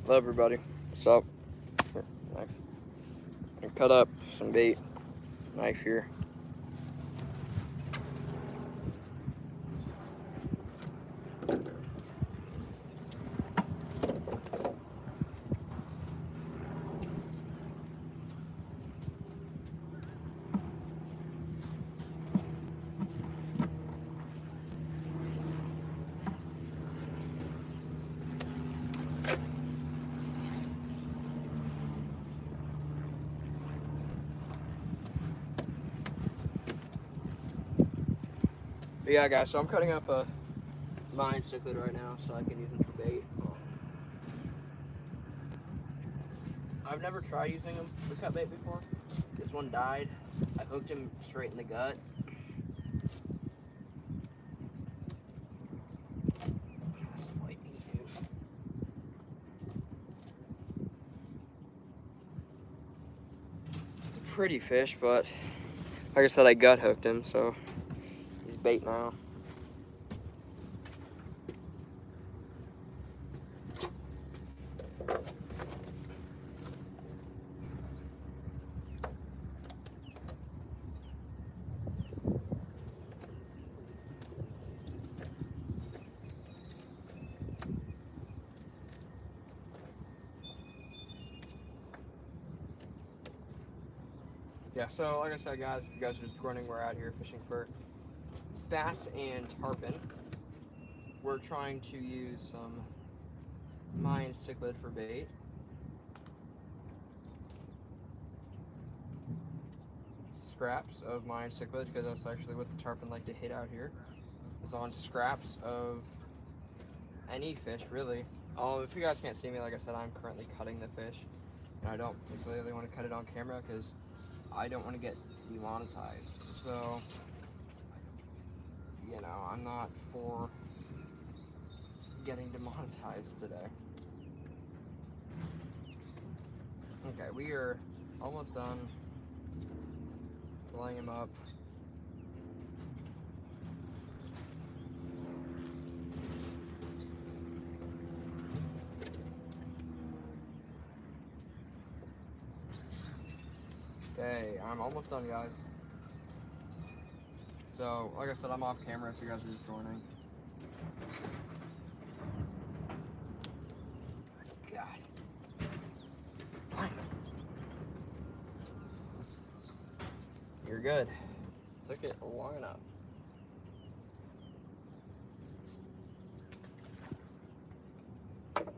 Hello everybody. What's up? Here, knife. And cut up some bait. Knife here. But yeah, guys, so I'm cutting up a vine cichlid right now so I can use them for bait. I've never tried using them for cut bait before. This one died. I hooked him straight in the gut. It's a pretty fish, but like I said, I gut hooked him, so he's bait now. Yeah, so like I said, guys, if you guys are just wondering, we're out here fishing for bass and tarpon. We're trying to use some Mayan cichlid for bait. Scraps of Mayan cichlid, because that's actually what the tarpon like to hit out here, is on scraps of any fish, really. If you guys can't see me, like I said, I'm currently cutting the fish, and I don't particularly want to cut it on camera because I don't want to get demonetized. So, you know, I'm not for getting demonetized today. Okay, we are almost done laying him up. Okay, I'm almost done, guys. So, like I said, I'm off camera if you guys are just joining. God. Fine. You're good. Took it long enough.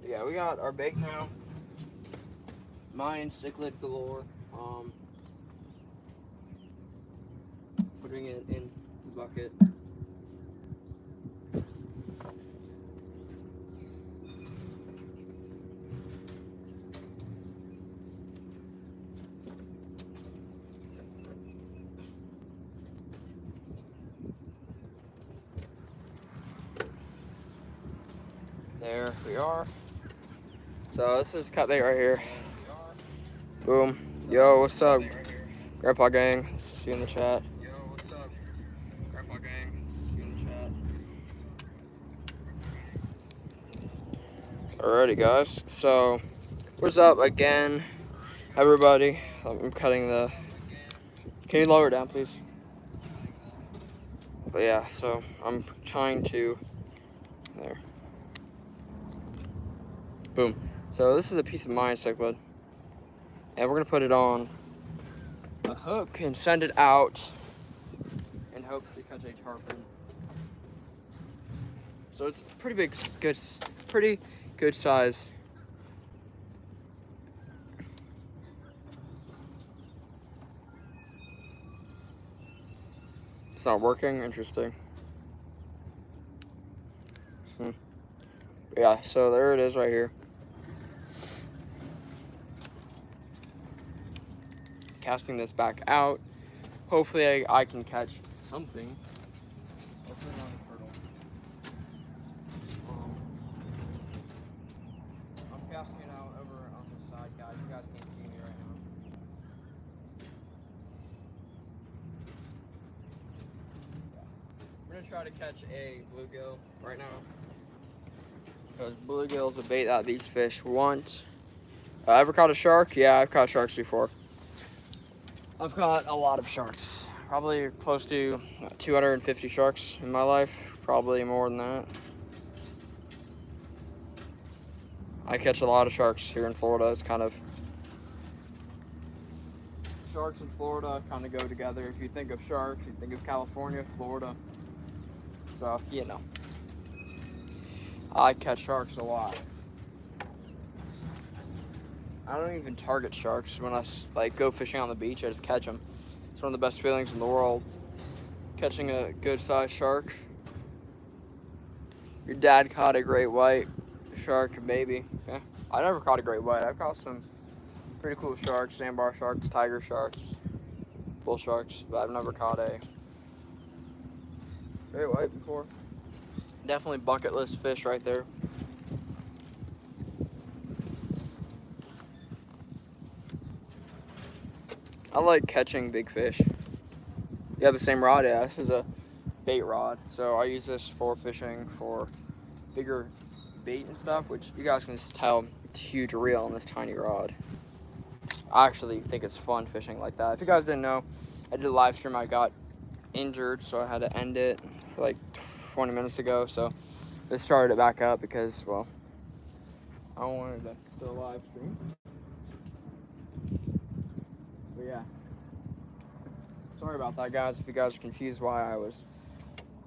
Yeah, we got our bait now. Mayan cichlid galore. Putting it in the bucket. There we are. So this is cut bait right here. Boom. Yo, what's up, Grandpa Gang? See you in the chat. Yo, what's up, Grandpa Gang? See you in the chat. Alrighty, guys. So, what's up again, everybody? I'm cutting the. Can you lower it down, please? But yeah, so I'm trying to. There. Boom. So this is a piece of Mayan cichlid, and we're gonna put it on a hook and send it out in hopes to catch a tarpon. So it's pretty big, pretty good size. It's not working. Interesting. Yeah. So there it is, right here. Casting this back out. Hopefully I can catch something. Hopefully not a turtle. I'm casting it out over on this side, guys. You guys can't see me right now. Yeah. We're gonna try to catch a bluegill right now. Because bluegill's a bait that these fish want. Ever caught a shark? Yeah, I've caught sharks before. I've caught a lot of sharks. Probably close to 250 sharks in my life. Probably more than that. I catch a lot of sharks here in Florida. It's kind of... Sharks in Florida kind of go together. If you think of sharks, you think of California, Florida. So, you know. I catch sharks a lot. I don't even target sharks when I go fishing on the beach. I just catch them. It's one of the best feelings in the world. Catching a good-sized shark. Your dad caught a great white shark, maybe. Yeah. I never caught a great white. I've caught some pretty cool sharks, sandbar sharks, tiger sharks, bull sharks, but I've never caught a great white before. Definitely bucket list fish right there. I like catching big fish. You have the same rod? Yeah, this is a bait rod. So I use this for fishing for bigger bait and stuff, which you guys can just tell it's huge reel on this tiny rod. I actually think it's fun fishing like that. If you guys didn't know, I did a live stream. I got injured, so I had to end it for like 20 minutes ago. So I started it back up because, well, I wanted to still live stream. But yeah. Sorry about that, guys. If you guys are confused why I was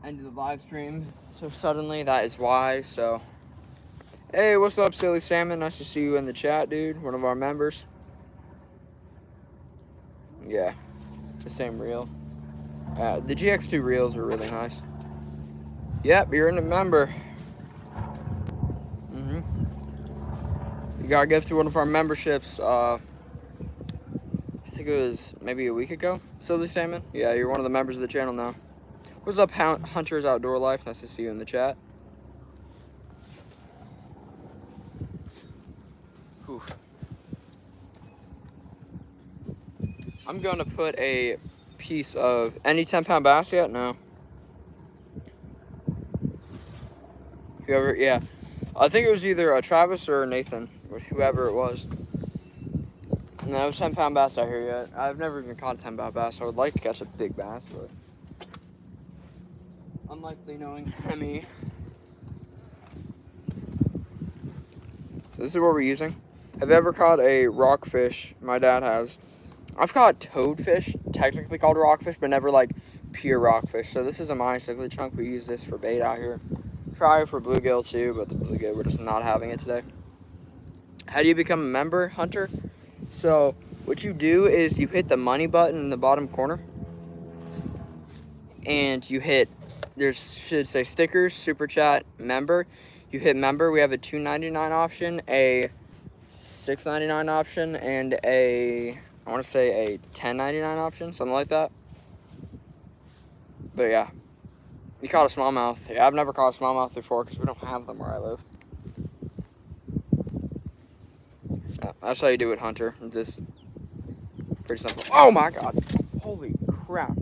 ended the live stream so suddenly, that is why. So, hey, what's up, Silly Salmon? Nice to see you in the chat, dude. One of our members. Yeah, the same reel. The GX2 reels are really nice. Yep, you're a member. You gotta go through one of our memberships. I think it was maybe a week ago. Silly Salmon. Yeah, you're one of the members of the channel now. What's up, Hunter's Outdoor Life? Nice to see you in the chat. Whew. I'm going to put a piece of... Any 10-pound bass yet? No. Whoever, yeah. I think it was either Travis or Nathan, whoever it was. No, it was 10-pound bass out here yet. I've never even caught a 10-pound bass. I would like to catch a big bass, but... Unlikely knowing me. So this is what we're using. Have you ever caught a rockfish? My dad has. I've caught toadfish, technically called rockfish, but never like pure rockfish. So this is a mine cichlid chunk. We use this for bait out here. Try it for bluegill too, but the bluegill, we're just not having it today. How do you become a member, Hunter? So what you do is you hit the money button in the bottom corner. And you hit, there should say stickers, super chat, member. You hit member. We have a $2.99 option, a $6.99 option, and a, I want to say a $10.99 option, something like that. But yeah, you caught a smallmouth. Yeah, I've never caught a smallmouth before because we don't have them where I live. Yeah, that's how you do it, Hunter. It's just pretty simple. Oh my God! Holy crap!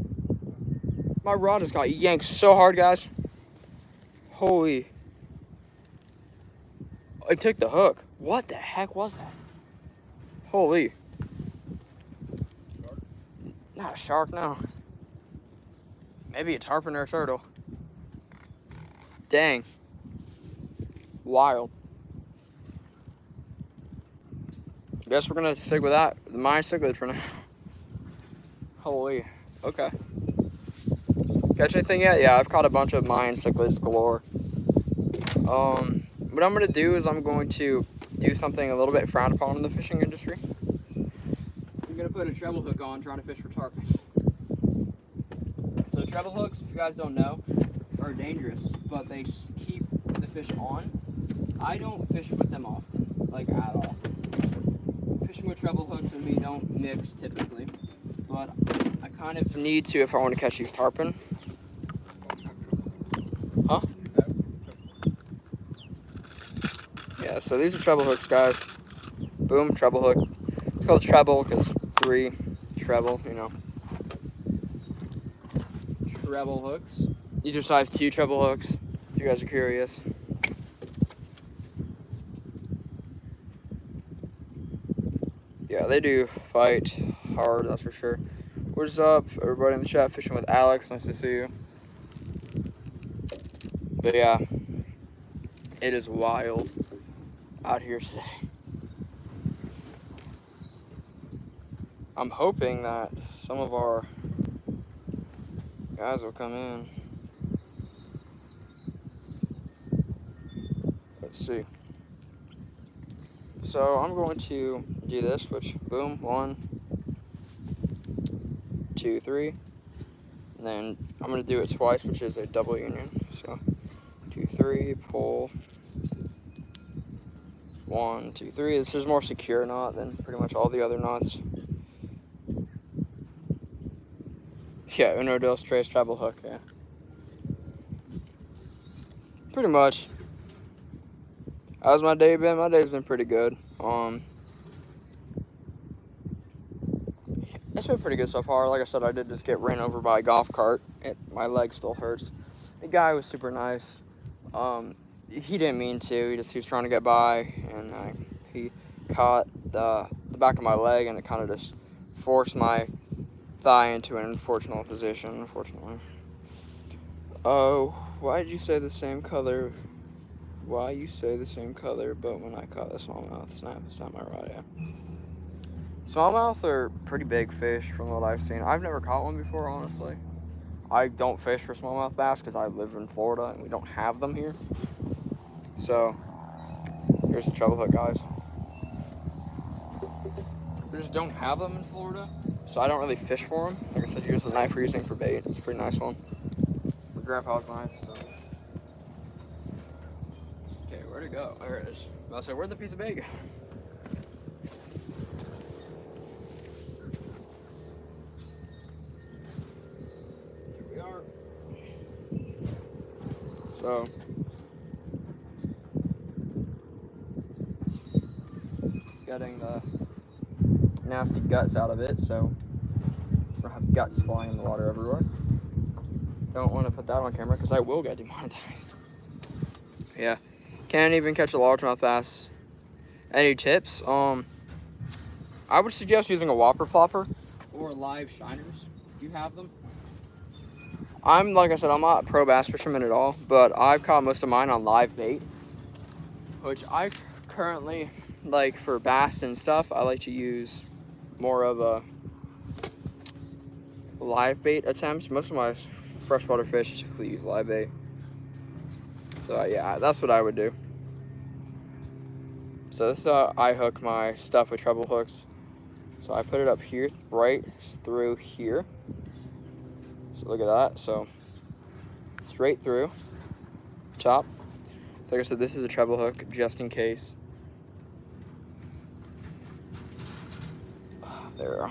My rod just got yanked so hard, guys. Holy! It took the hook. What the heck was that? Holy! Not a shark, no. Maybe a tarpon or a turtle. Dang. Wild. Guess we're gonna stick with that. The mine cichlid for now. Holy. Okay. Catch anything yet? Yeah, I've caught a bunch of mine cichlids galore. What I'm gonna do is I'm going to do something a little bit frowned upon in the fishing industry. I'm gonna put a treble hook on trying to fish for tarpon. So treble hooks, if you guys don't know, are dangerous, but they keep the fish on. I don't fish with them often, like at all. Fishing with treble hooks and me don't mix typically, but I kind of need to if I want to catch these tarpon. Huh? Yeah, so these are treble hooks, guys. Boom, treble hook. It's called treble because 3 treble, you know. Treble hooks. These are size 2 treble hooks, if you guys are curious. Yeah, they do fight hard, that's for sure. What's up, everybody in the chat? Fishing with Alex, nice to see you. But yeah, it is wild out here today. I'm hoping that some of our guys will come in. Let's see. So I'm going to do this, which boom, 1, 2, 3. And then I'm going to do it twice, which is a double union. So 2, 3, pull. 1, 2, 3. This is more secure knot than pretty much all the other knots. Yeah, Uno Dos Tres treble hook, yeah. Pretty much. How's my day been? My day's been pretty good. It's been pretty good so far. Like I said, I did just get ran over by a golf cart. My leg still hurts. The guy was super nice. He didn't mean to. He was trying to get by, and he caught the back of my leg, and it kind of just forced my thigh into an unfortunate position. Unfortunately. Oh, why did you say the same color? Why you say the same color, but when I caught the smallmouth snap, it's not my rod, yeah. Smallmouth are pretty big fish from what I've seen. I've never caught one before, honestly. I don't fish for smallmouth bass because I live in Florida and we don't have them here. So, here's the treble hook, guys. We just don't have them in Florida, so I don't really fish for them. Like I said, here's the knife we're using for bait. It's a pretty nice one. My grandpa's knife, so. Okay, where'd it go? There it is. I said, where'd the piece of bait go? So, getting the nasty guts out of it, so we don't have guts flying in the water everywhere. Don't want to put that on camera because I will get demonetized. Yeah, can't even catch a largemouth bass. Any tips? I would suggest using a whopper plopper or live shiners if you have them. Like I said, I'm not a pro bass fisherman at all, but I've caught most of mine on live bait, which I currently, like for bass and stuff, I like to use more of a live bait attempt. Most of my freshwater fish typically use live bait. So yeah, that's what I would do. So this I hook my stuff with treble hooks. So I put it up here, right through here. So look at that. So straight through, top. So like I said, this is a treble hook just in case. There.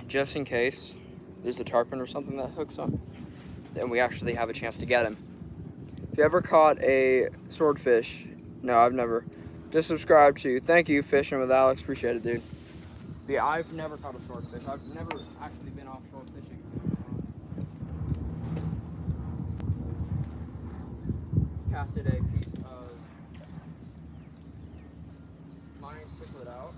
Just in case there's a tarpon or something that hooks on, then we actually have a chance to get him. If you ever caught a swordfish, no, I've never. Just subscribe to. Thank you, Fishing with Alex. Appreciate it, dude. But yeah, I've never caught a swordfish. I've never actually been offshore fishing. Casted a piece of mine cichlid out.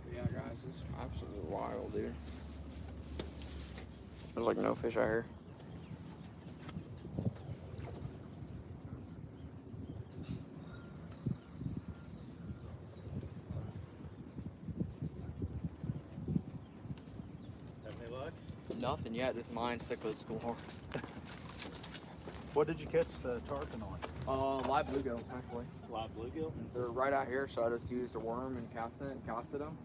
But yeah, guys, it's absolutely wild, dude. There's like no fish out here. Nothing yet. This mine cichlid's galore. What did you catch the tarpon on? Live bluegill, actually. Live bluegill? They're right out here, so I just used a worm and casted them,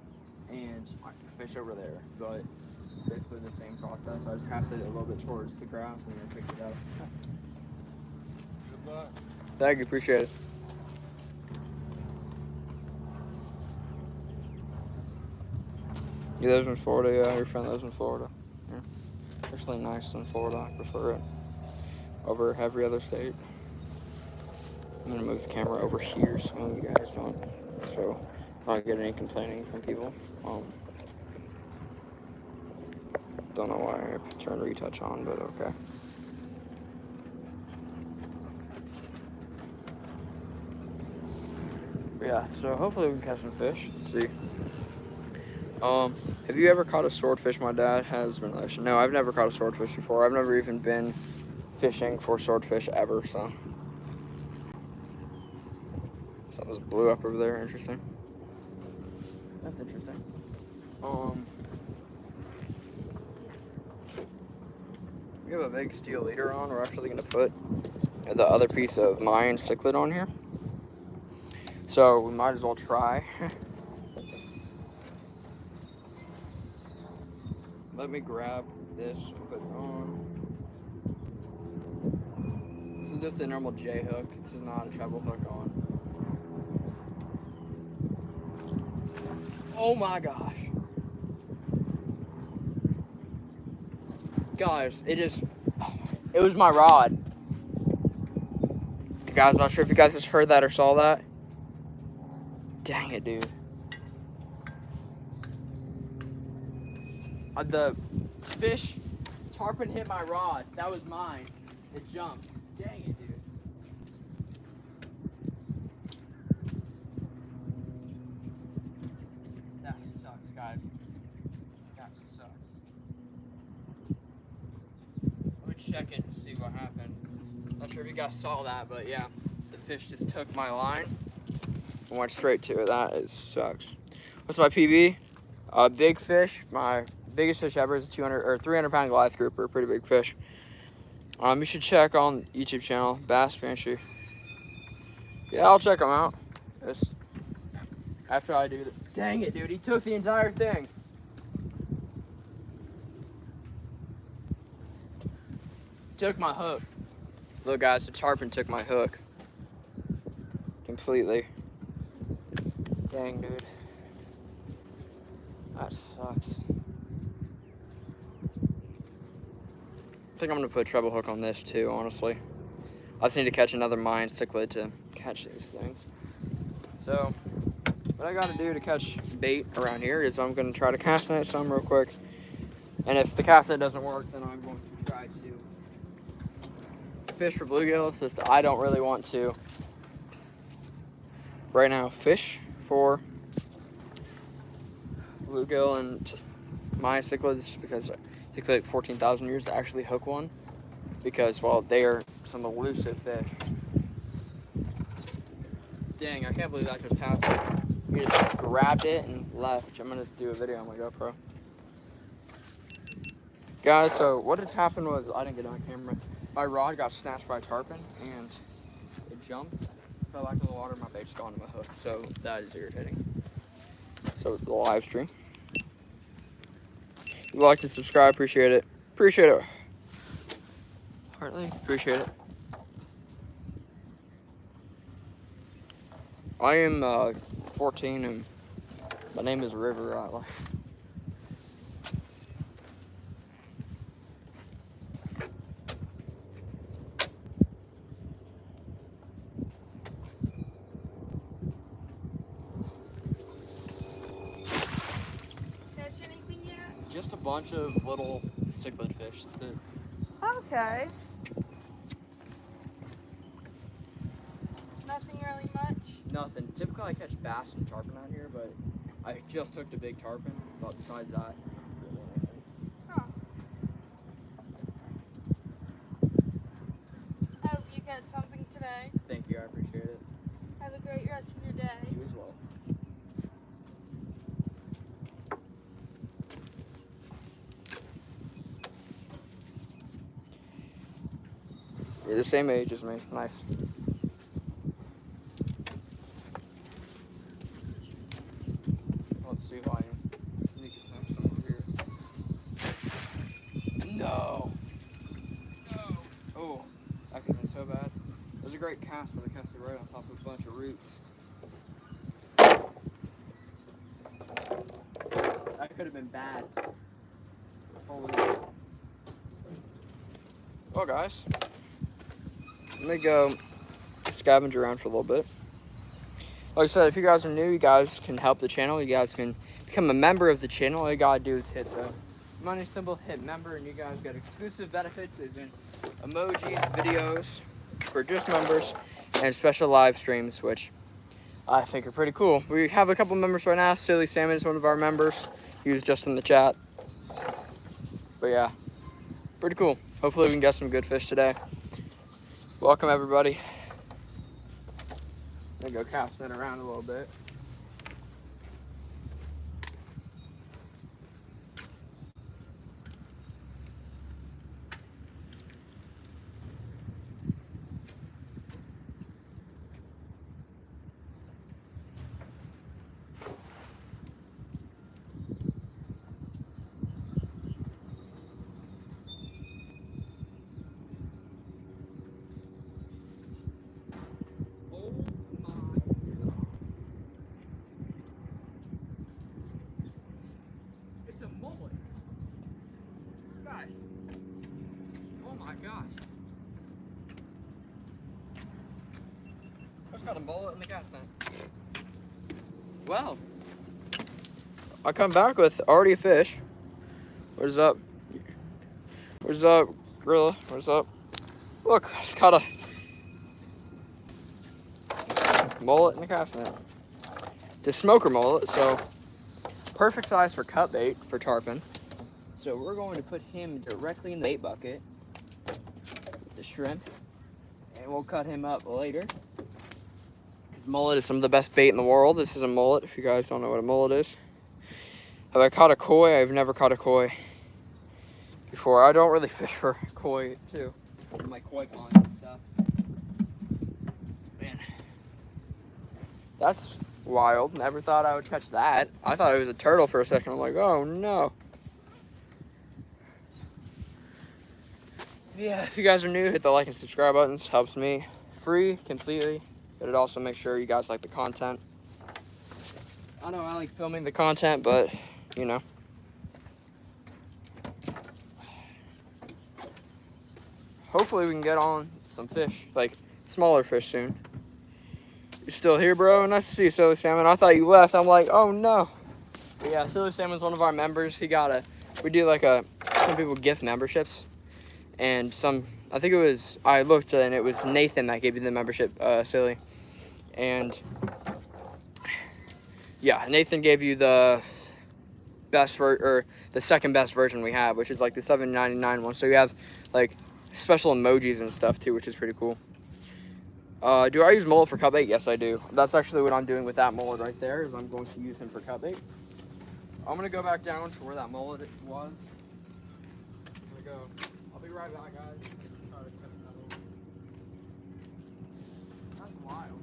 and I fish over there. But basically the same process. I just casted it a little bit towards the grass and then picked it up. Good luck. Thank you, appreciate it. You live in Florida, yeah. Your friend lives in Florida. Yeah. It's really nice in Florida. I prefer it over every other state. I'm gonna move the camera over here so you guys don't get any complaining from people. Don't know why I turned retouch on, but okay. yeah, so hopefully we can catch some fish. Let's see. Have you ever caught a swordfish? My dad has been fishing. No, I've never caught a swordfish before. I've never even been fishing for swordfish ever, so. Something just blew up over there. Interesting. That's interesting. We have a big steel leader on. We're actually going to put the other piece of Mayan cichlid on here. So we might as well try. Let me grab this and put it on. This is just a normal J hook. This is not a treble hook on. Oh my gosh. Guys, it was my rod. Guys, I'm not sure if you guys just heard that or saw that. Dang it, dude. The fish, tarpon hit my rod. That was mine. It jumped. Dang it, dude. That sucks, guys. That sucks. Let me check it and see what happened. Not sure if you guys saw that, but yeah, the fish just took my line and went straight to it. That sucks. What's my PB? Big fish. My biggest fish ever is a 200 or 300 pound goliath grouper. Pretty big fish. You should check on YouTube channel, Bass Banshee. Yeah, I'll check them out. Just after I do the. Dang it, dude! He took the entire thing. Took my hook. Look, guys, the tarpon took my hook completely. Dang, dude. That sucks. I think I'm gonna put a treble hook on this too, honestly. I just need to catch another Mayan cichlid to catch these things. So, what I gotta do to catch bait around here is I'm gonna try to cast net some real quick. And if the cast net doesn't work, then I'm going to try to fish for bluegill. It's just I don't really want to, right now, fish for bluegill and Mayan cichlids because it takes like 14,000 years to actually hook one because, well, they are some elusive fish. Dang, I can't believe that just happened. You just grabbed it and left. I'm going to do a video on my GoPro. Guys, so what had happened was, I didn't get on camera, my rod got snatched by a tarpon and it jumped, fell back in the water, my bait's gone to my hook, so that is irritating. So the live stream. If you like and subscribe, appreciate it. Appreciate it. Heartily appreciate it. I am 14 and my name is River. Just a bunch of little cichlid fish. That's it. Okay. Nothing really much? Nothing. Typically I catch bass and tarpon out here, but I just took the big tarpon. But besides that, really anything. Huh. I hope you catch something today. Thank you, I appreciate it. Have a great rest of your day. You as well. You're the same age as me. Nice. Let's see if I can sneak a catch some over here. No! No! Oh, that could have been so bad. It was a great cast, but I cast it right on top of a bunch of roots. That could have been bad. Holy. Well, guys. Let me go scavenge around for a little bit. Like I said, if you guys are new, you guys can help the channel. You guys can become a member of the channel. All you gotta do is hit the money symbol, hit member, and you guys get exclusive benefits as in emojis, videos for just members, and special live streams, which I think are pretty cool. We have a couple members right now. Silly Salmon is one of our members. He was just in the chat. But yeah, pretty cool. Hopefully we can get some good fish today. Welcome everybody. I'm gonna go casting it around a little bit. Got a mullet in the gas tank. Well, I come back with already a fish. What's up? What's up, Gorilla? What's up? Look, I just caught a mullet in the cast net. The smoker mullet, so perfect size for cut bait for tarpon. So we're going to put him directly in the bait bucket with the shrimp, and we'll cut him up later. Mullet is some of the best bait in the world. This is a mullet, if you guys don't know what a mullet is. Have I caught a koi? I've never caught a koi before. I don't really fish for koi, too. My koi ponds and stuff. Man. That's wild. Never thought I would catch that. I thought it was a turtle for a second. I'm like, oh, no. Yeah, if you guys are new, hit the like and subscribe buttons. Helps me. Free, completely. But it also makes sure you guys like the content. I know I like filming the content, but, you know. Hopefully we can get on some fish, like smaller fish soon. You still here, bro? Nice to see you, Silly Salmon. I thought you left. I'm like, oh no. But yeah, Silly Salmon's one of our members. He got we do like some people gift memberships. And I think it was, I looked and it was Nathan that gave you the membership, Silly. And yeah, Nathan gave you the best or the second best version we have, which is like the $7.99 one. So you have like special emojis and stuff too, which is pretty cool. Do I use mullet for cut bait? Yes, I do. That's actually what I'm doing with that mullet right there, is I'm going to use him for cut bait. I'm gonna go back down to where that mullet was. I'm gonna go. I'll be right back, guys. That's wild.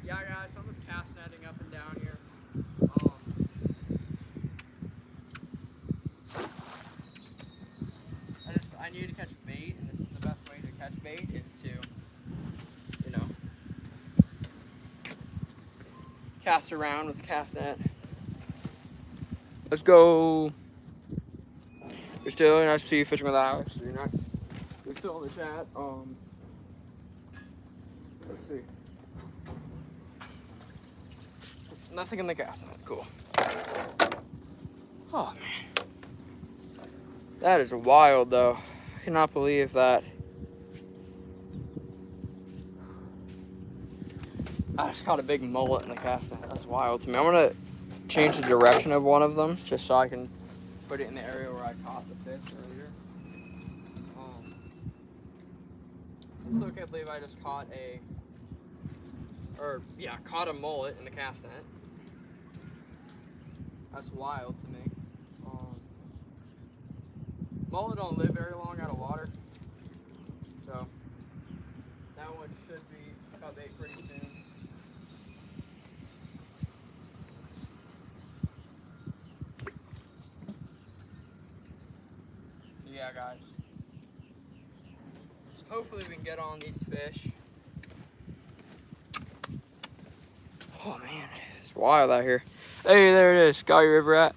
Yeah, guys, I'm just cast netting up and down here. I need to catch bait, and this is the best way to catch bait, is to, you know, cast around with the cast net. Let's go. You're still nice to see you fishing with Alex. You're still in the chat. Let's see. Nothing in the gas net. Cool. Oh man, that is wild though. I cannot believe that. I just caught a big mullet in the cast net. That's wild to me. I'm gonna change the direction of one of them just so I can put it in the area where I caught the fish earlier. Still can't believe I just caught caught a mullet in the cast net. That's wild to me. Mullet don't live very long out of water, so that one should be cut bait pretty soon. So yeah, guys. So hopefully we can get on these fish. Oh man, it's wild out here. Hey, there it is. Got your river rat.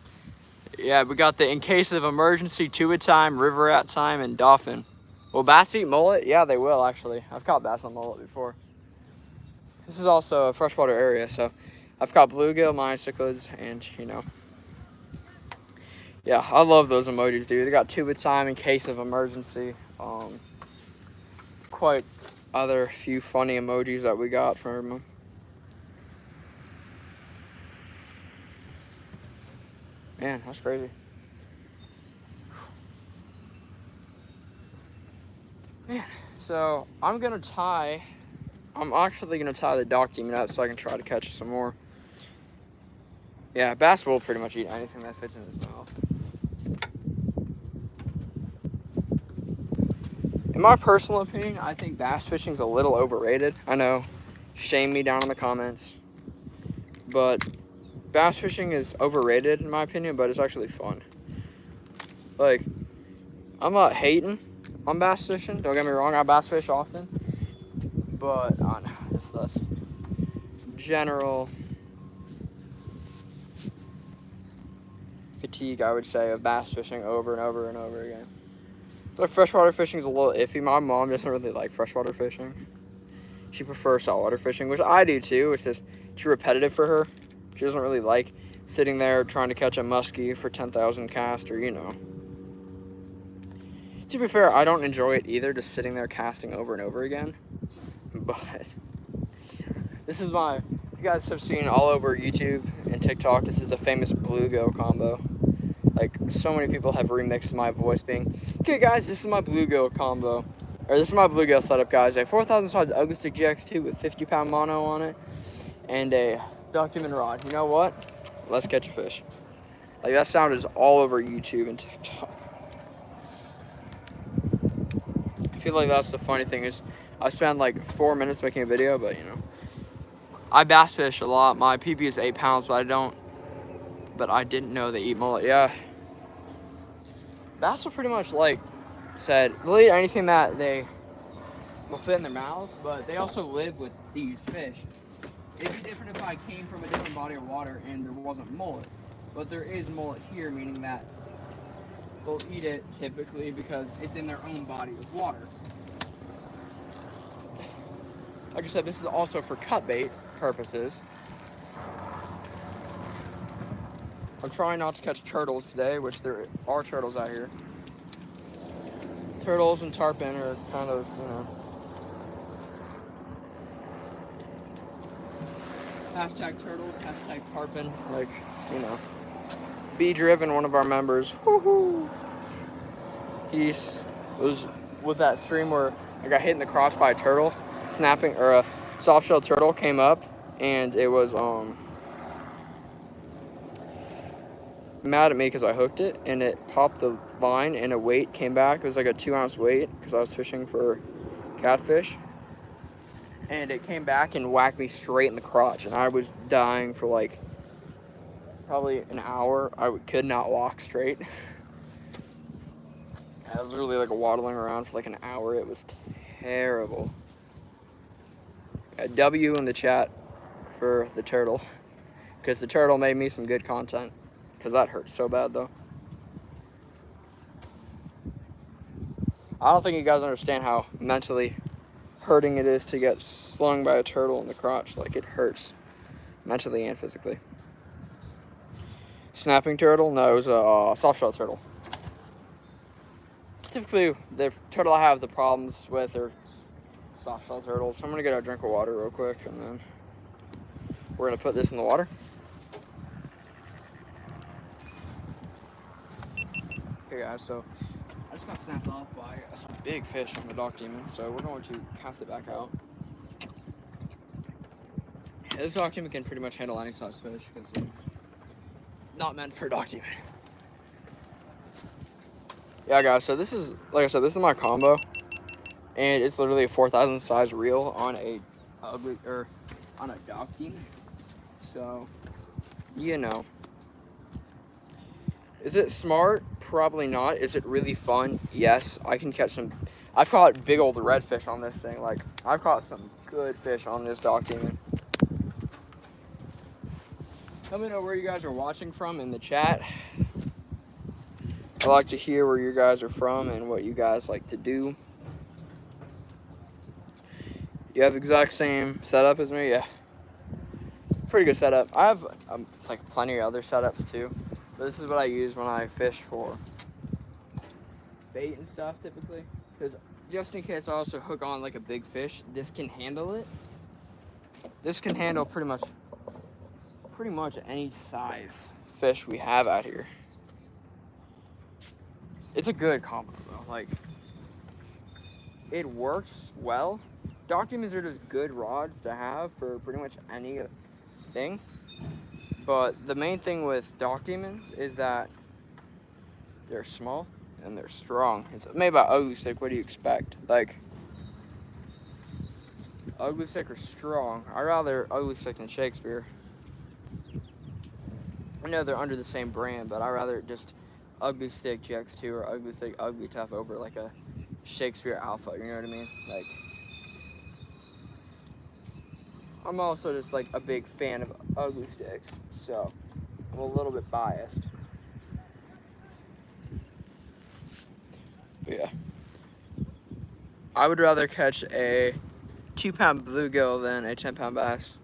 Yeah, we got the in case of emergency tuba time, river rat time, and dolphin. Will bass eat mullet? Yeah, they will actually. I've caught bass on mullet before. This is also a freshwater area, so I've caught bluegill, mine cichlids, and you know. Yeah, I love those emojis, dude. They got tuba time in case of emergency. Quite other few funny emojis that we got from them. Man, that's crazy. Man, so I'm actually gonna tie the dock demon up so I can try to catch some more. Yeah, bass will pretty much eat anything that fits in his mouth. In my personal opinion, I think bass fishing's a little overrated. I know, shame me down in the comments. But bass fishing is overrated in my opinion, but it's actually fun. Like, I'm not hating on bass fishing. Don't get me wrong, I bass fish often. But on just this general fatigue, I would say, of bass fishing over and over and over again. So freshwater fishing is a little iffy. My mom doesn't really like freshwater fishing. She prefers saltwater fishing, which I do too. It's just too repetitive for her. She doesn't really like sitting there trying to catch a muskie for 10,000 cast, or you know. To be fair, I don't enjoy it either, just sitting there casting over and over again. But this is you guys have seen all over YouTube and TikTok, this is a famous bluegill combo. Like, so many people have remixed my voice being, okay guys, this is my bluegill combo. Or this is my bluegill setup, guys. A 4,000 size Ugly Stick GX2 with 50-pound mono on it. And a duck demon rod. You know what? Let's catch a fish. Like, that sound is all over YouTube and TikTok. I feel like that's the funny thing is, I spent like 4 minutes making a video, but you know. I bass fish a lot. My PB is 8 pounds, but I didn't know they eat mullet. Yeah. Bass are pretty much like said, they'll eat anything that they will fit in their mouths, but they also live with these fish. It'd be different if I came from a different body of water and there wasn't mullet. But there is mullet here, meaning that they'll eat it typically because it's in their own body of water. Like I said, this is also for cut bait purposes. I'm trying not to catch turtles today, which there are turtles out here. Turtles and tarpon are kind of, you know. Hashtag turtles, hashtag tarpon, like, you know. Be Driven, one of our members, woohoo! He was with that stream where I got hit in the crotch by a turtle, snapping, or a soft-shell turtle came up, and it was, mad at me because I hooked it, and it popped the line, and a weight came back. It was like a 2-ounce weight because I was fishing for catfish, and it came back and whacked me straight in the crotch, and I was dying for like probably an hour. I could not walk straight. I was literally like waddling around for like an hour. It was terrible. A W in the chat for the turtle, because the turtle made me some good content. Because that hurt so bad, though. I don't think you guys understand how mentally hurting it is to get slung by a turtle in the crotch. Like, it hurts. Mentally and physically. Snapping turtle? No, it was a soft-shell turtle. Typically, the turtle I have the problems with are soft-shell turtles. So I'm going to get a drink of water real quick, and then we're going to put this in the water. Okay guys, so I just got snapped off by some big fish from the dock demon, so we're going to cast it back out. This dock demon can pretty much handle any size fish because it's not meant for dock demon. Yeah, guys, so this is, like I said, this is my combo, and it's literally a 4,000 size reel on a on a dock demon. So, you know. Is it smart? Probably not. Is it really fun? Yes, I can catch some. I've caught big old redfish on this thing. Like, I've caught some good fish on this dock demon. Let me know where you guys are watching from in the chat. I like to hear where you guys are from and what you guys like to do. You have the exact same setup as me? Yeah. Pretty good setup. I have like plenty of other setups too. But this is what I use when I fish for bait and stuff typically. Because just in case I also hook on like a big fish, this can handle it. This can handle pretty much any size fish we have out here. It's a good combo though. Like, it works well. Dock demons are just good rods to have for pretty much anything. But the main thing with dock demons is that they're small and they're strong. It's made by Ugly Stick. What do you expect? Like, Ugly Stick are strong. I'd rather Ugly Stick than Shakespeare. I know they're under the same brand, but I'd rather just Ugly Stick GX2 or Ugly Stick Ugly Tough over like a Shakespeare Alpha. You know what I mean? Like, I'm also just like a big fan of Ugly Sticks, so I'm a little bit biased. But yeah, I would rather catch a 2-pound bluegill than a 10-pound bass.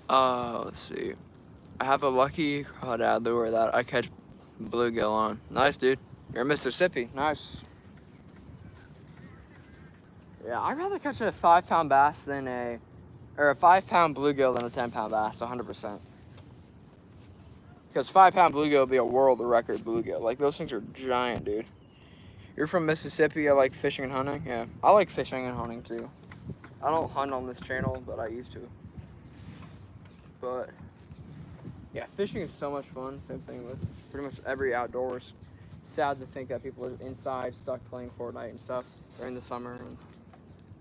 Let's see. I have a lucky crawdad lure that I catch bluegill on. Nice, dude. You're in Mississippi. Nice. Yeah, I'd rather catch a 5-pound bass than a 5-pound bluegill than a 10-pound bass, 100%. Because 5-pound bluegill would be a world record bluegill. Like, those things are giant, dude. You're from Mississippi. I like fishing and hunting. Yeah, I like fishing and hunting too. I don't hunt on this channel, but I used to. But yeah, fishing is so much fun. Same thing with pretty much every outdoors. Sad to think that people are inside stuck playing Fortnite and stuff during the summer. And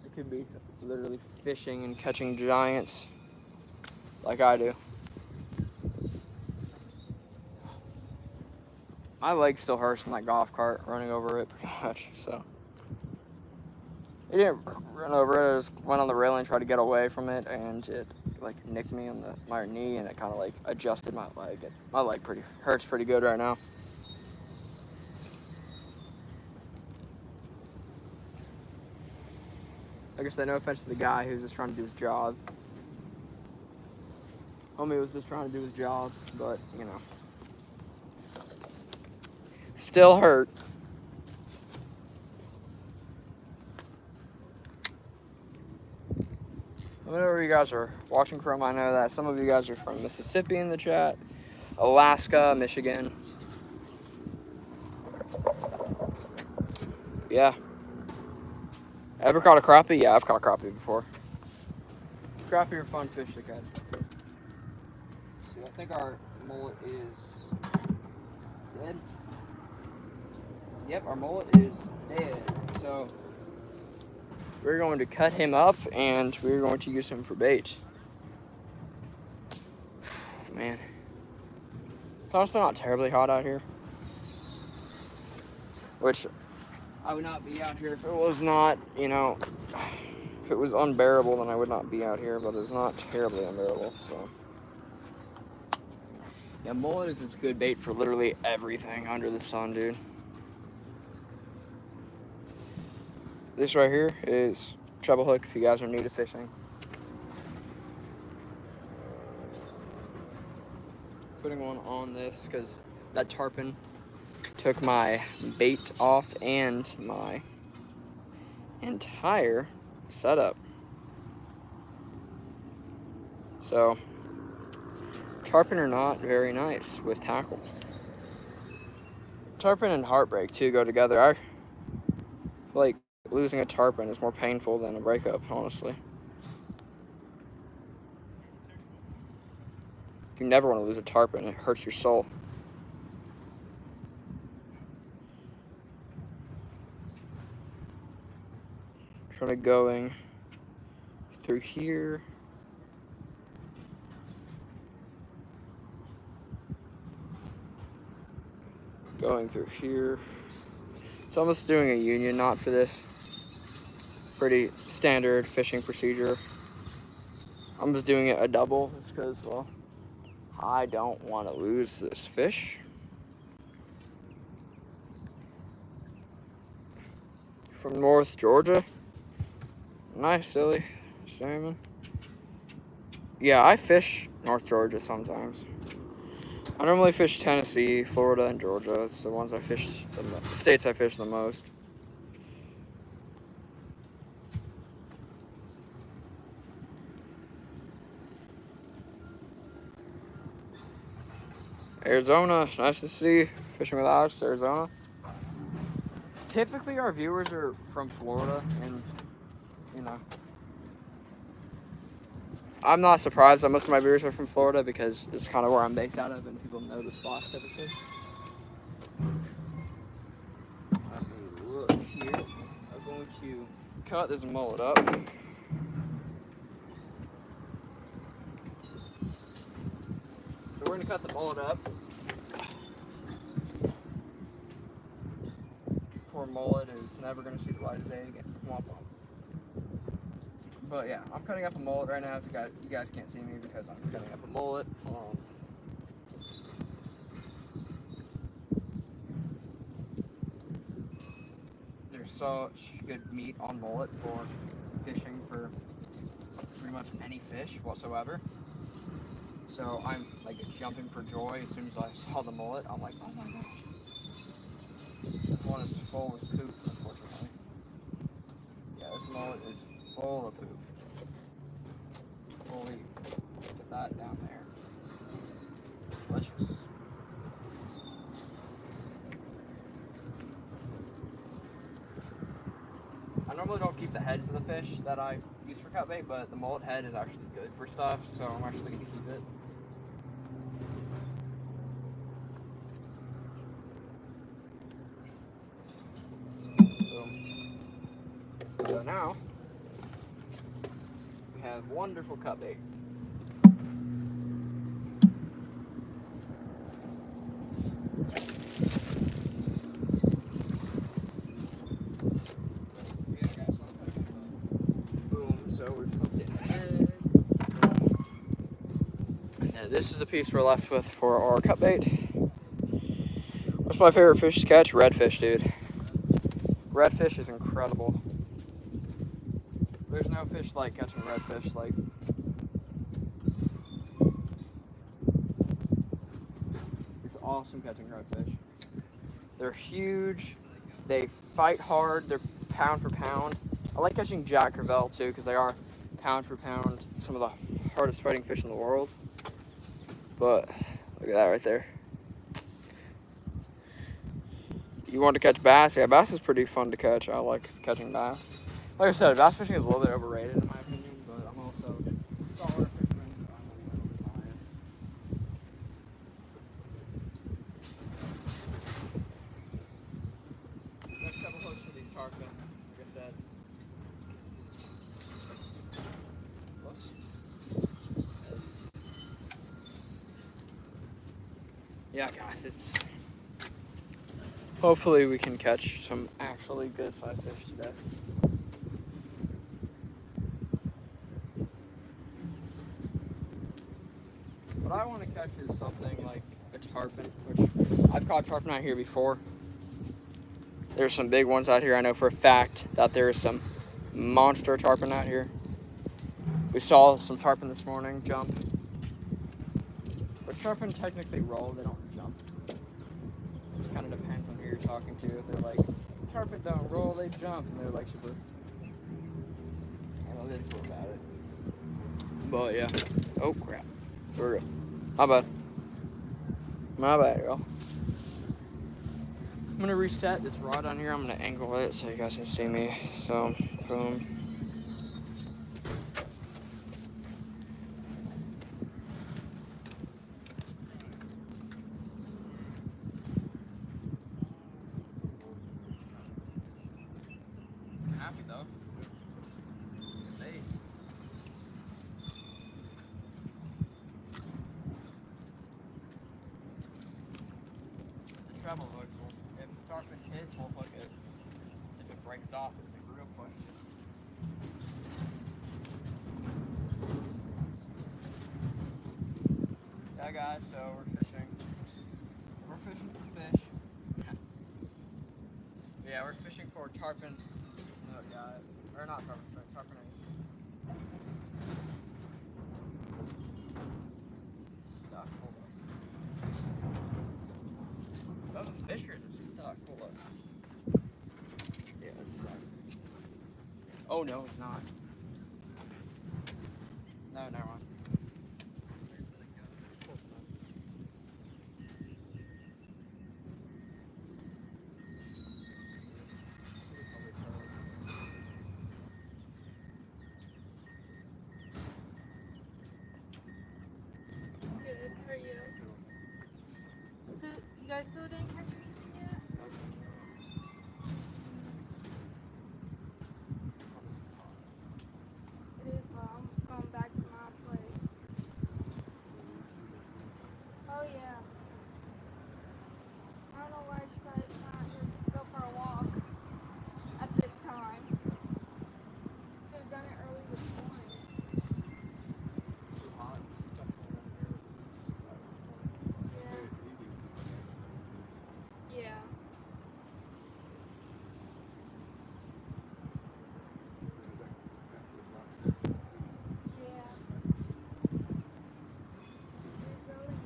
it could be literally fishing and catching giants like I do. My leg still hurts from that golf cart running over it pretty much, so. It didn't run over it, I just went on the railing and tried to get away from it, and it like nicked me on my knee, and it kind of like adjusted my leg. My leg hurts pretty good right now. Like I said, no offense to the guy who was just trying to do his job. Homie was just trying to do his job, but you know. Still hurt. Let me know where you guys are watching from. I know that some of you guys are from Mississippi in the chat, Alaska, Michigan. Yeah. Ever caught a crappie? Yeah, I've caught crappie before. Crappie are fun fish to catch. See, I think our mullet is dead. Yep, our mullet is dead. So we're going to cut him up and we're going to use him for bait. Man. It's honestly not terribly hot out here. Which I would not be out here if it was not, you know, if it was unbearable, then I would not be out here, but it's not terribly unbearable, so. Yeah, mullet is just good bait for literally everything under the sun, dude. This right here is treble hook if you guys are new to fishing. Putting one on this because that tarpon took my bait off and my entire setup. So, tarpon are not very nice with tackle. Tarpon and heartbreak too go together. I feel like losing a tarpon is more painful than a breakup, honestly. You never want to lose a tarpon. It hurts your soul. Try to going through here. Going through here. So I'm just doing a union knot for this. Pretty standard fishing procedure. I'm just doing it a double just because, well, I don't want to lose this fish. From North Georgia. Nice, silly salmon. Yeah, I fish North Georgia sometimes. I normally fish Tennessee, Florida, and Georgia. It's the ones I fish, the states I fish the most. Arizona, nice to see. Fishing with Alex, Arizona. Typically, our viewers are from Florida, and you know, I'm not surprised that most of my viewers are from Florida because it's kind of where I'm based out of, and people know the spots typically. Let me look here. I'm going to cut this mullet up. So we're going to cut the mullet up. Poor mullet is never going to see the light of day again. Womp womp. But yeah, I'm cutting up a mullet right now. If you guys can't see me because I'm cutting up a mullet. There's such good meat on mullet for fishing for pretty much any fish whatsoever. So I'm like jumping for joy as soon as I saw the mullet. I'm like, oh my gosh. This one is full of poop, unfortunately. Yeah, this mullet is full of poop. Holy, look at that down there. Delicious. I normally don't keep the heads of the fish that I use for cut bait, but the mullet head is actually good for stuff, so I'm actually going to keep it. So now, we have wonderful cut bait. Boom, so we've hooked it in. And this is the piece we're left with for our cut bait. What's my favorite fish to catch? Redfish, dude. Redfish is incredible. There's no fish like catching redfish. Like, it's awesome catching redfish. They're huge. They fight hard. They're pound for pound. I like catching jack crevalle too because they are pound for pound some of the hardest fighting fish in the world. But look at that right there. You want to catch bass? Yeah, bass is pretty fun to catch. I like catching bass. Like I said, bass fishing is a little bit overrated in my opinion, but I'm also a saltwater fisherman, so I'm a little bit biased. Next couple hooks for these tarpon, like I said. Yeah, guys, it's... Hopefully we can catch some actually good sized fish today. What I want to catch is something like a tarpon, which I've caught tarpon out here before. There's some big ones out here. I know for a fact that there is some monster tarpon out here. We saw some tarpon this morning jump. But tarpon technically roll, they don't jump. It just kind of depends on who you're talking to. If they're like, tarpon don't roll, they jump. And they're like super analytical about it. But yeah. Oh crap. Here we go. My bad. My bad, y'all. I'm gonna reset this rod on here. I'm gonna angle it so you guys can see me. So, boom. Happy though. Hey. The treble hooks will, if the tarpon hits, we'll hook it. If it breaks off, it's a real question. Yeah, guys, so we're fishing. We're fishing for fish. Yeah, we're fishing for tarpon. No, guys. Or not tarpon, sorry, tarpon eggs. It's stuck. Hold up. Oh, the fish are stuck. Hold up. Yeah, it's stuck. Oh, no, it's not. No, never mind. Good. How are you? So, you guys still didn't catch anything yet? It is, well, I'm going back to my place. Oh, yeah. I don't know why I decided not to go for a walk at this time. Should have done it early this morning. Yeah. Yeah. Yeah. They're building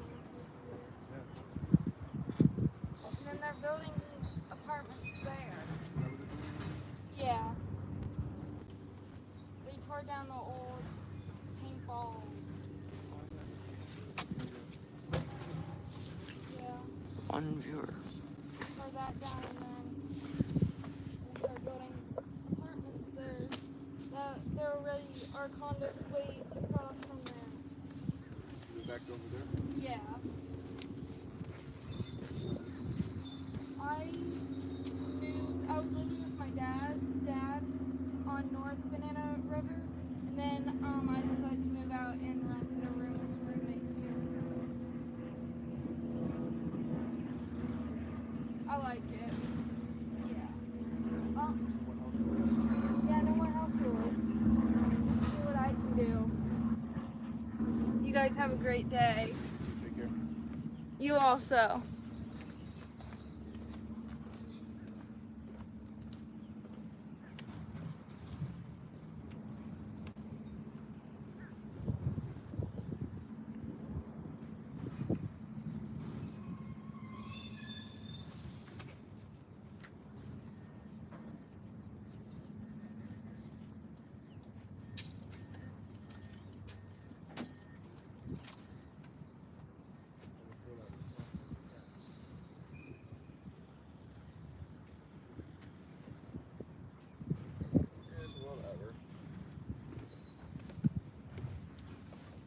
and then they're building apartments there. Yeah. They tore down the old paintball. Yeah. One viewer. Tore that down and then they started building apartments there. There already are condos way across from there. Back over there. Yeah. I was living with my dad on North Banana River, and then I decided to move out and rented a room with some roommates here. I like it. Yeah. Yeah, no more house rules. See what I can do. You guys have a great day. Take care. You also.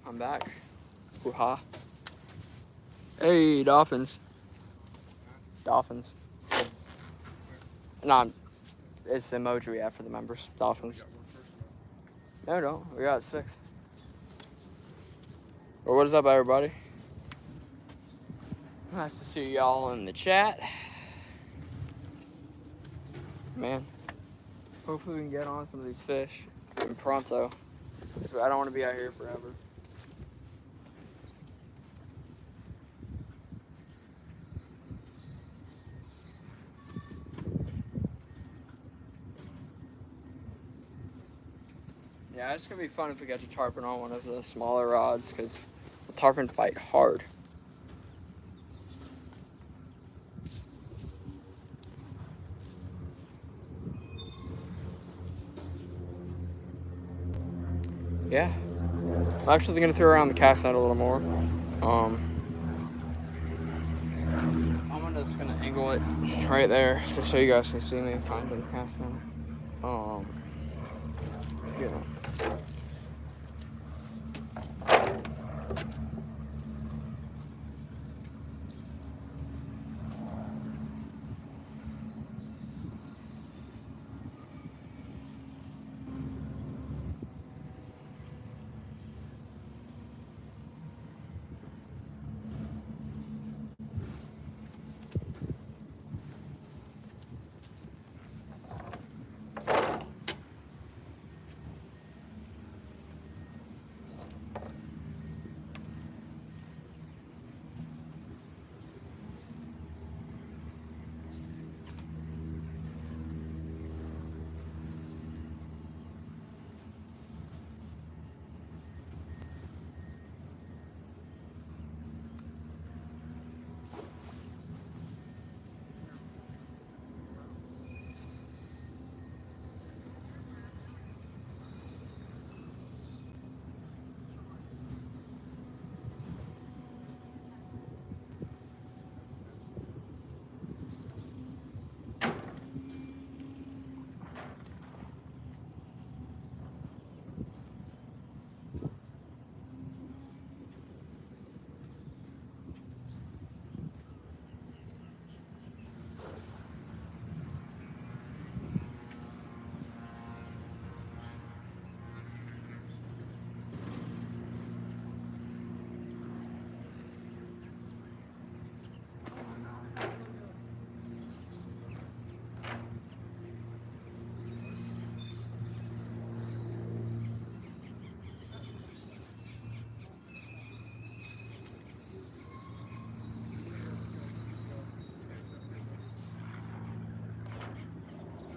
I'm back. Hoo-ha. Hey, dolphins. Dolphins. No, it's the emoji we have for the members. Dolphins. No, no, we got 6. Well, what is up, everybody? Nice to see y'all in the chat. Man, hopefully we can get on some of these fish in pronto. So I don't want to be out here forever. Yeah, it's gonna be fun if we catch a tarpon on one of the smaller rods, because the tarpon fight hard. Yeah, I'm actually gonna throw around the cast net a little more. I'm gonna just gonna angle it right there just so you guys can see me kind of casting. Yeah.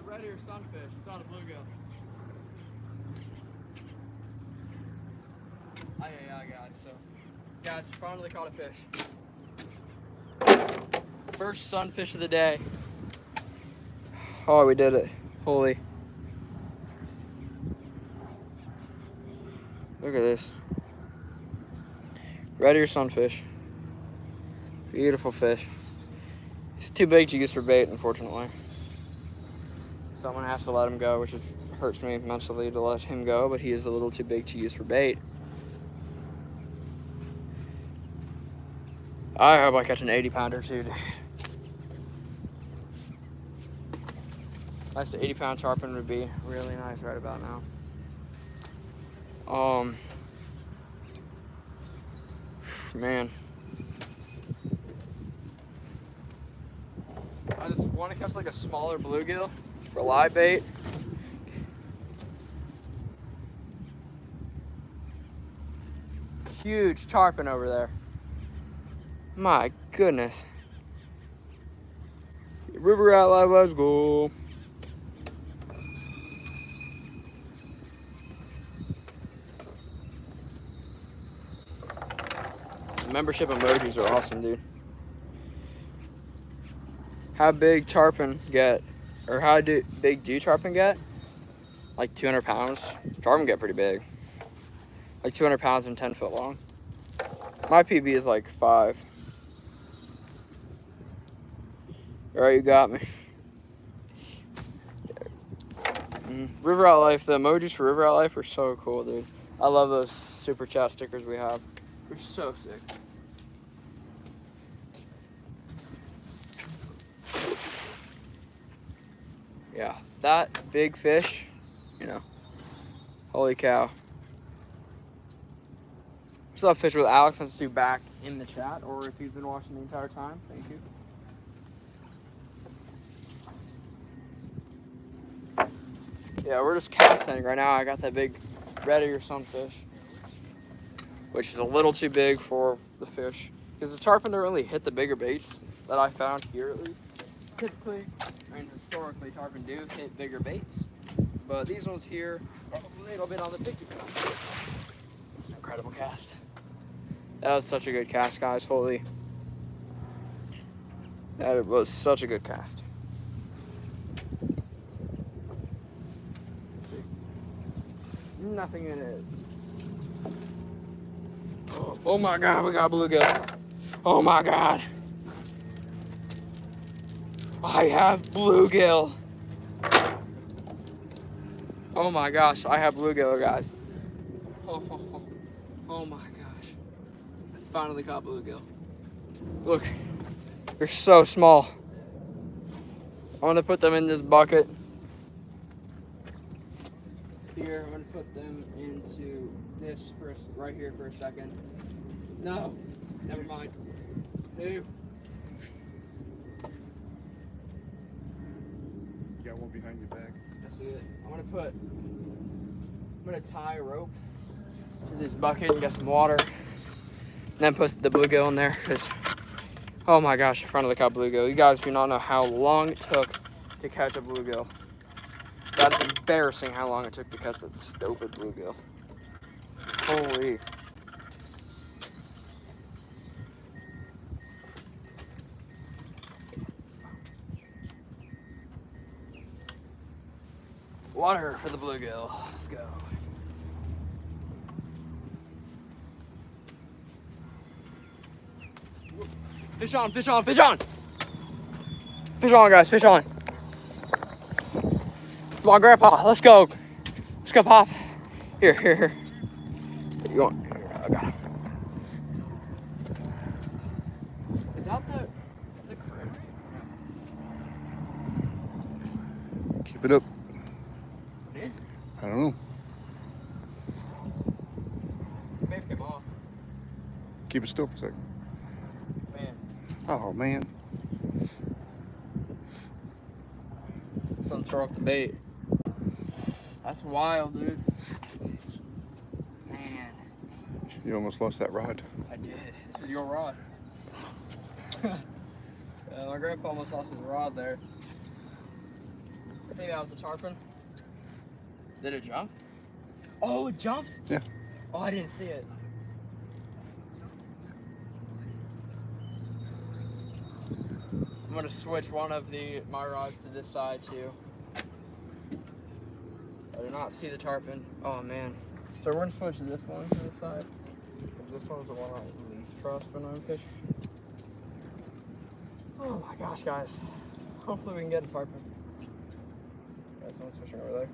Red ear sunfish. It's not a bluegill. Yeah, guys. So, guys, finally caught a fish. First sunfish of the day. Oh, we did it. Holy. Look at this. Red ear sunfish. Beautiful fish. He's too big to use for bait, unfortunately. So I'm gonna have to let him go, which hurts me mentally to let him go, but he is a little too big to use for bait. I hope I catch an 80-pounder too, dude. Nice 80-pound tarpon would be really nice right about now. Man. I just want to catch like a smaller bluegill for live bait. Huge tarpon over there. My goodness. River rat live, let's go. Membership emojis are awesome, dude. How big tarpon get, or how big do tarpon get? Like 200 pounds. Tarpon get pretty big. Like 200 pounds and 10 foot long. My PB is like 5. Alright, you got me. River Out Life, the emojis for River Out Life are so cool, dude. I love those super chat stickers we have. They're so sick. Yeah, that big fish, you know, holy cow. Still have fish with Alex and Sue back in the chat, or if you've been watching the entire time, thank you. Yeah, we're just casting right now. I got that big red ear sunfish, which is a little too big for the fish. Because the tarpon don't really hit the bigger baits that I found here, at least. Typically, and historically, tarpon do hit bigger baits. But these ones here are a little bit on the picky side. Incredible cast. That was such a good cast, guys. Holy. That was such a good cast. Nothing in it. Oh my God, we got a bluegill. Oh my God. I have bluegill. Oh my gosh, I have bluegill, guys. Oh my gosh. I finally caught bluegill. Look, they're so small. I'm gonna put them in this bucket. Here, I'm gonna put them into this first, right here for a second. No, never mind. Two. You got one behind your back. I see it. I'm gonna tie a rope to this bucket and get some water. And then put the bluegill in there, because, oh my gosh, I finally caught bluegill. You guys do not know how long it took to catch a bluegill. That is embarrassing how long it took to catch that stupid bluegill. Holy. Water for the bluegill. Let's go. Fish on, fish on, fish on! Fish on, guys, fish on. Come on, Grandpa, let's go. Let's go, Pop. Here. Here you going? Here, I got him. Is that the creek? Keep it up. It is? I don't know. Maybe came off. Keep it still for a second. Man, Oh, man. son throw up the bait. That's wild, dude. Man, You almost lost that rod. I did. This is your rod. My grandpa almost lost his rod there. I think that was a tarpon. Did it jump? Oh, it jumped? Yeah. Oh, I didn't see it. I'm gonna switch one of my rods to this side too. I do not see the tarpon. Oh man. So we're gonna switch this one to this side. Because this one's the one I least trust when I'm fishing. Oh my gosh, guys. Hopefully we can get a tarpon. Guys, someone's fishing over there.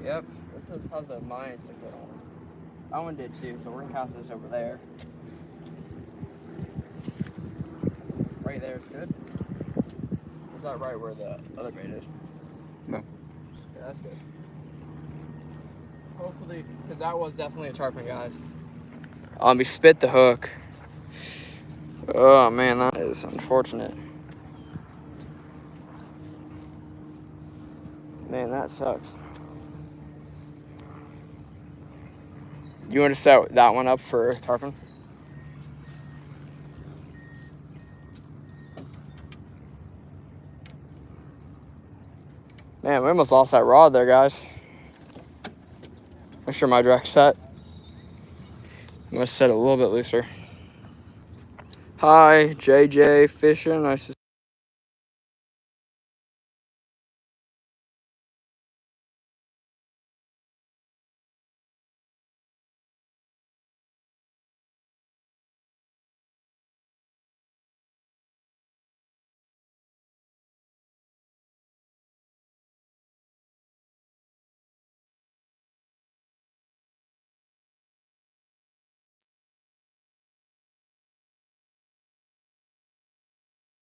Yep, this has a mine cichlid on it. That one did too, so we're gonna cast this over there. Right there is good. Is that right where the other bait is? No. Yeah, that's good. Hopefully, because that was definitely a tarpon, guys. He spit the hook. Oh man, that is unfortunate. Man, that sucks. You want to set that one up for tarpon? Man, we almost lost that rod there, guys. Make sure my direct's set. I'm gonna set it a little bit looser. Hi, JJ Fishing. Nice to